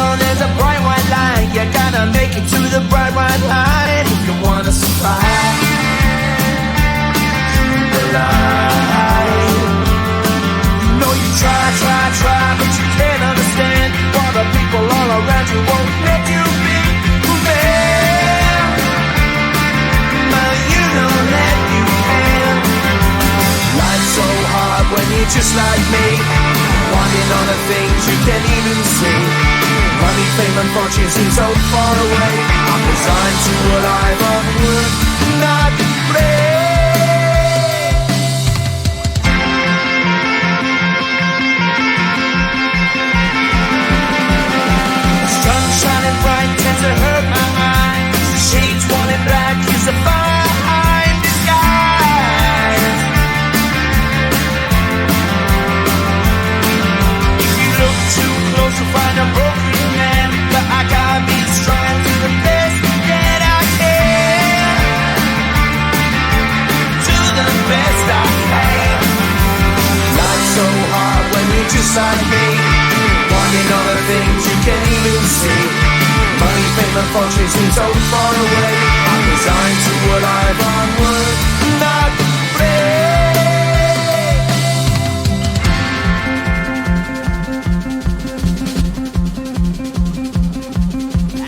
tunnel, there's a bright white line. You gotta make it to the bright white line if you wanna survive. The line. You know you try, but you can't understand why the people all around you won't let you be who they are. But you know that you can. Life's so hard when you're just like me, wanting all the things you can't even see. Money, fame and fortune seem so far away. I'm resigned to a life of work, not play. Sun shining bright tends to hurt my eyes. Shades worn in black is a fine disguise. If you look too close, you'll find a broken man. But I gotta be strong to the best that I can. Do the best I can. Life's so hard when you're just like me, wanting all the things you can't even see. Money, fame and fortune seem so far away. I'm resigned to a life on work, not play.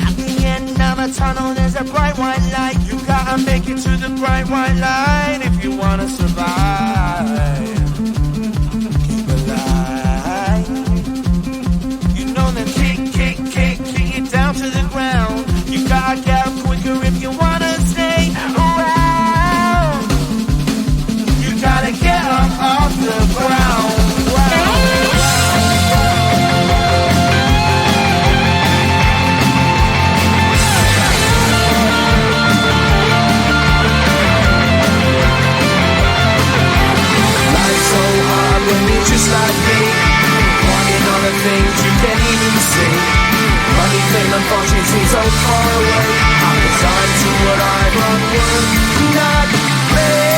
At the end of a tunnel, there's a bright white light. You gotta make it to the bright white light if you wanna survive. Keep alive. You know that kick it down to the ground. You gotta get up quicker if you wanna stay around. You gotta get up off the ground. Life's so hard when you're just like me, wanting all the things you can't even see. Money, fame and fortune seem so far away. I'm resigned to what I've run work, not play.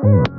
you.